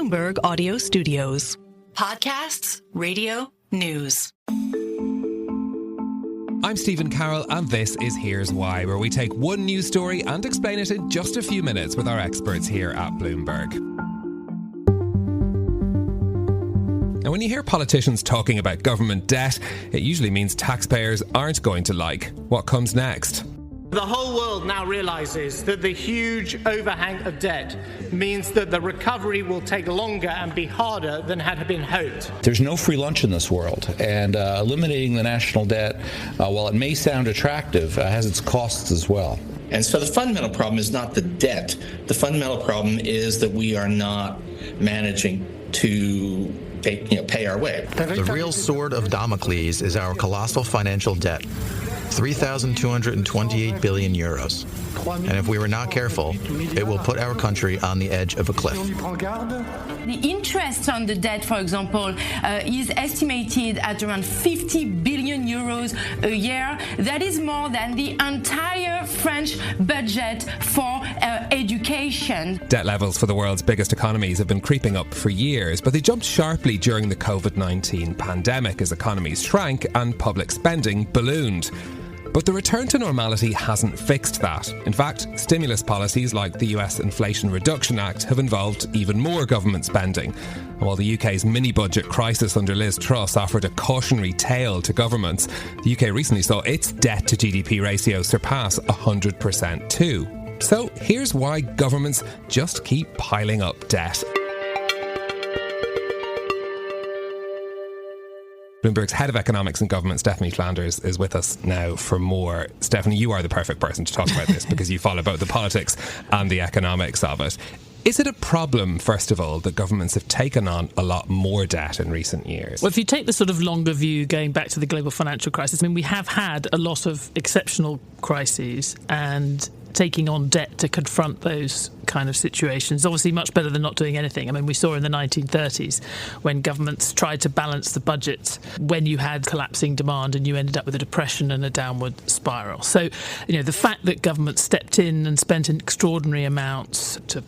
Bloomberg Audio Studios. Podcasts, radio, news. I'm Stephen Carroll, and this is Here's Why, where we take one news story and explain it in just a few minutes with our experts here at Bloomberg. Now, when you hear politicians talking about government debt, it usually means taxpayers aren't going to like what comes next. The whole world now realises that the huge overhang of debt means that the recovery will take longer and be harder than had been hoped. There's no free lunch in this world, and eliminating the national debt, while it may sound attractive, has its costs as well. And so the fundamental problem is not the debt. The fundamental problem is that we are not managing to pay our way. The real sword of Damocles is our colossal financial debt. 3,228 billion euros. And if we were not careful, it will put our country on the edge of a cliff. The interest on the debt, for example, is estimated at around 50 billion euros a year. That is more than the entire French budget for education. Debt levels for the world's biggest economies have been creeping up for years, but they jumped sharply during the COVID-19 pandemic as economies shrank and public spending ballooned. But the return to normality hasn't fixed that. In fact, stimulus policies like the US Inflation Reduction Act have involved even more government spending. And while the UK's mini-budget crisis under Liz Truss offered a cautionary tale to governments, the UK recently saw its debt to GDP ratio surpass 100% too. So here's why governments just keep piling up debt. Bloomberg's head of economics and government, Stephanie Flanders, is with us now for more. Stephanie, you are the perfect person to talk about this because you follow both the politics and the economics of it. Is it a problem, first of all, that governments have taken on a lot more debt in recent years? Well, if you take the sort of longer view going back to the global financial crisis, I mean, we have had a lot of exceptional crises, and taking on debt to confront those kind of situations, obviously much better than not doing anything. I mean, we saw in the 1930s when governments tried to balance the budget when you had collapsing demand and you ended up with a depression and a downward spiral. So, the fact that government stepped in and spent extraordinary amounts to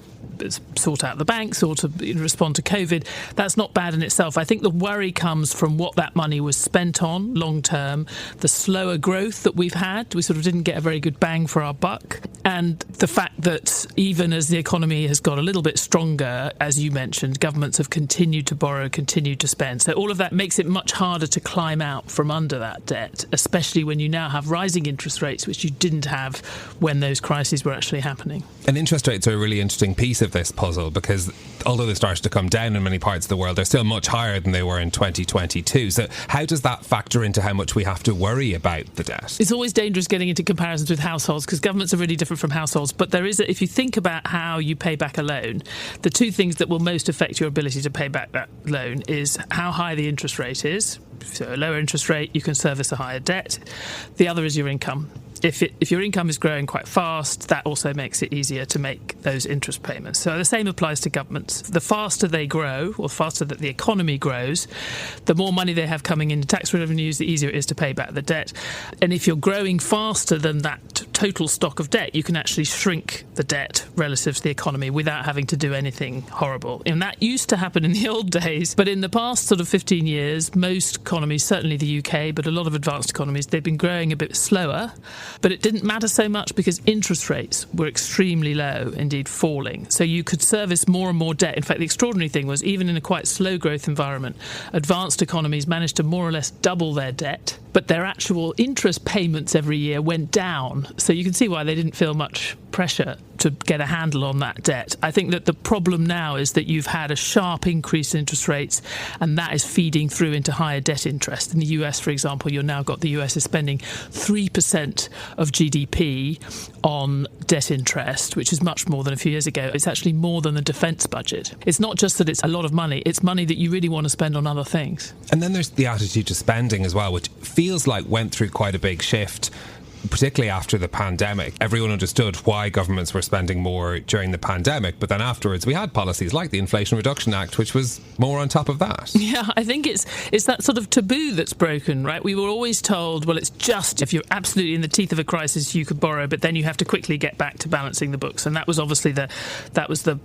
sort out the banks or to respond to COVID, that's not bad in itself. I think the worry comes from what that money was spent on long term, the slower growth that we've had. We sort of didn't get a very good bang for our buck. And the fact that even as the economy has got a little bit stronger, as you mentioned, governments have continued to borrow, continued to spend. So all of that makes it much harder to climb out from under that debt, especially when you now have rising interest rates, which you didn't have when those crises were actually happening. And interest rates are a really interesting piece of this puzzle because although they started to come down in many parts of the world, they're still much higher than they were in 2022. So how does that factor into how much we have to worry about the debt? It's always dangerous getting into comparisons with households because governments are really different from households. But there is, if you think about how you pay back a loan, the two things that will most affect your ability to pay back that loan is how high the interest rate is. So a lower interest rate, you can service a higher debt. The other is your income. If your income is growing quite fast, that also makes it easier to make those interest payments. So the same applies to governments. The faster they grow, or faster that the economy grows, the more money they have coming into tax revenues, the easier it is to pay back the debt. And if you're growing faster than that total stock of debt, you can actually shrink the debt relative to the economy without having to do anything horrible. And that used to happen in the old days, but in the past sort of 15 years, most economies, certainly the UK, but a lot of advanced economies, they've been growing a bit slower. But it didn't matter so much because interest rates were extremely low, indeed falling. So you could service more and more debt. In fact, the extraordinary thing was even in a quite slow growth environment, advanced economies managed to more or less double their debt, but their actual interest payments every year went down. So you can see why they didn't feel much pressure to get a handle on that debt. I think that the problem now is that you've had a sharp increase in interest rates, and that is feeding through into higher debt interest. In the US, for example, you've now got the US is spending 3% of GDP on debt interest, which is much more than a few years ago. It's actually more than the defence budget. It's not just that it's a lot of money, it's money that you really want to spend on other things. And then there's the attitude to spending as well, which feels like went through quite a big shift particularly after the pandemic, everyone understood why governments were spending more during the pandemic, but then afterwards we had policies like the Inflation Reduction Act, which was more on top of that. Yeah, I think it's that sort of taboo that's broken, right? We were always told, well, it's just if you're absolutely in the teeth of a crisis, you could borrow, but then you have to quickly get back to balancing the books. And that was obviously the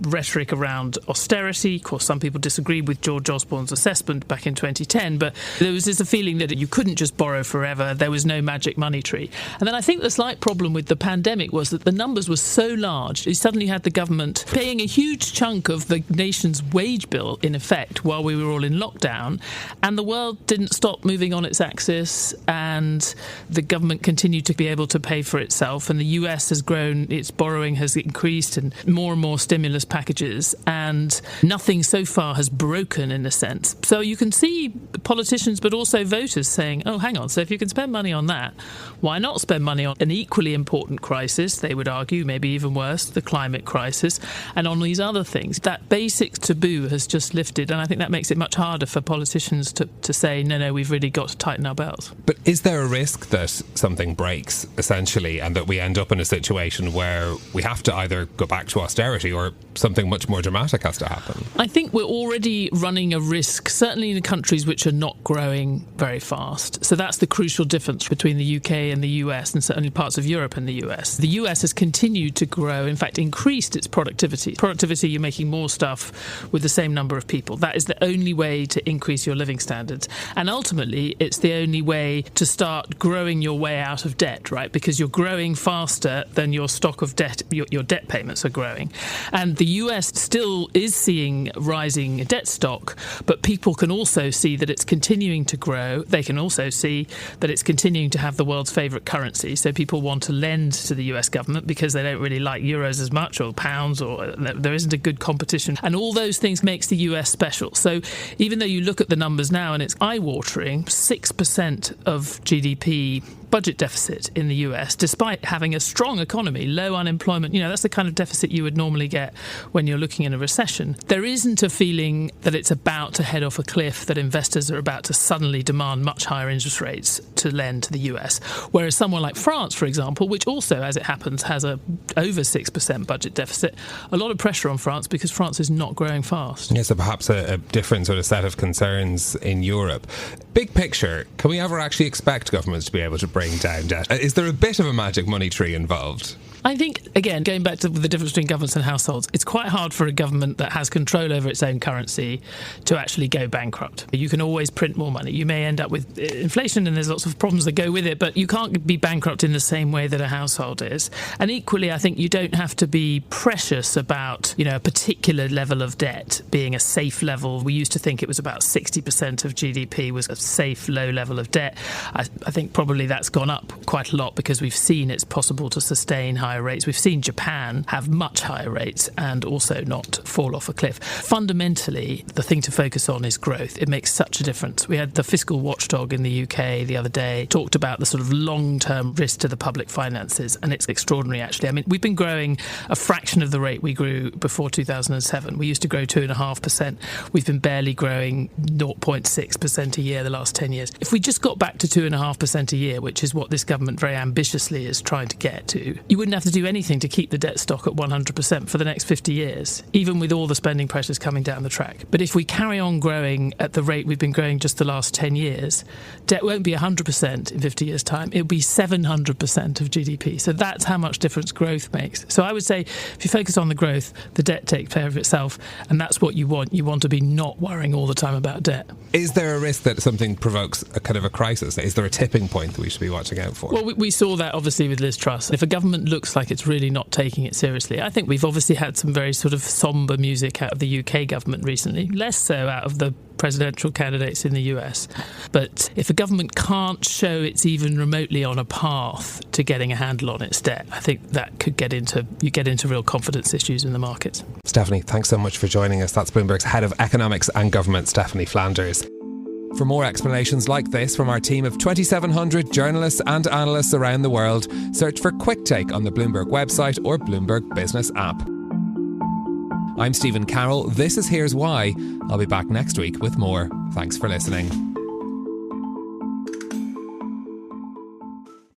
rhetoric around austerity. Of course, some people disagreed with George Osborne's assessment back in 2010, but there was a feeling that you couldn't just borrow forever. There was no magic money tree. And then I think the slight problem with the pandemic was that the numbers were so large. You suddenly had the government paying a huge chunk of the nation's wage bill, in effect, while we were all in lockdown. And the world didn't stop moving on its axis, and the government continued to be able to pay for itself. And the US has grown, its borrowing has increased, and more stimulus packages. And nothing so far has broken, in a sense. So you can see politicians, but also voters saying, oh, hang on, so if you can spend money on that, why not spend money on an equally important crisis, they would argue, maybe even worse, the climate crisis, and on these other things? That basic taboo has just lifted, and I think that makes it much harder for politicians to say, no, we've really got to tighten our belts. But is there a risk that something breaks, essentially, and that we end up in a situation where we have to either go back to austerity or something much more dramatic has to happen? I think we're already running a risk, certainly in the countries which are not growing very fast. So that's the crucial difference between the UK and the US, and certainly parts of Europe and the US. The US has continued to grow, in fact, increased its productivity. Productivity, you're making more stuff with the same number of people. That is the only way to increase your living standards. And ultimately, it's the only way to start growing your way out of debt, right? Because you're growing faster than your stock of debt, your debt payments are growing. And the US still is seeing rising debt stock, but people can also see that it's continuing to grow. They can also see that it's continuing to have the world's favourite currency. So people want to lend to the US government because they don't really like euros as much, or pounds, or there isn't a good competition. And all those things makes the US special. So even though you look at the numbers now and it's eye-watering, 6% of GDP budget deficit in the US, despite having a strong economy, low unemployment. That's the kind of deficit you would normally get when you're looking in a recession. There isn't a feeling that it's about to head off a cliff, that investors are about to suddenly demand much higher interest rates to lend to the US. Whereas someone like France, for example, which also, as it happens, has a over 6% budget deficit, a lot of pressure on France because France is not growing fast. Yeah, so perhaps a different sort of set of concerns in Europe. Big picture, can we ever actually expect governments to be able to bring down debt? Is there a bit of a magic money tree involved? I think, again, going back to the difference between governments and households, it's quite hard for a government that has control over its own currency to actually go bankrupt. You can always print more money. You may end up with inflation, and there's lots of problems that go with it, but you can't be bankrupt in the same way that a household is. And equally, I think you don't have to be precious about, a particular level of debt being a safe level. We used to think it was about 60% of GDP was a safe, low level of debt. I think probably that's gone up quite a lot because we've seen it's possible to sustain higher rates. We've seen Japan have much higher rates and also not fall off a cliff. Fundamentally, the thing to focus on is growth. It makes such a difference. We had the fiscal watchdog in the UK the other day talked about the sort of long-term risk to the public finances, and it's extraordinary, actually. I mean, we've been growing a fraction of the rate we grew before 2007. We used to grow 2.5%. We've been barely growing 0.6% a year the last 10 years. If we just got back to 2.5% a year, which is what this government very ambitiously is trying to get to, you wouldn't have to do anything to keep the debt stock at 100% for the next 50 years, even with all the spending pressures coming down the track. But if we carry on growing at the rate we've been growing just the last 10 years, debt won't be 100% in 50 years' time. It'll be 700% of GDP. So that's how much difference growth makes. So I would say if you focus on the growth, the debt takes care of itself, and that's what you want. You want to be not worrying all the time about debt. Is there a risk that something provokes a kind of a crisis? Is there a tipping point that we should be watching out for? Well, we saw that obviously with Liz Truss. If a government looks like it's really not taking it seriously, I think we've obviously had some very sort of sombre music out of the UK government recently, less so out of the presidential candidates in the US. But if a government can't show it's even remotely on a path to getting a handle on its debt, I think that could get into real confidence issues in the markets. Stephanie, thanks so much for joining us. That's Bloomberg's Head of Economics and Government, Stephanie Flanders. For more explanations like this from our team of 2,700 journalists and analysts around the world, search for Quick Take on the Bloomberg website or Bloomberg Business app. I'm Stephen Carroll. This is Here's Why. I'll be back next week with more. Thanks for listening.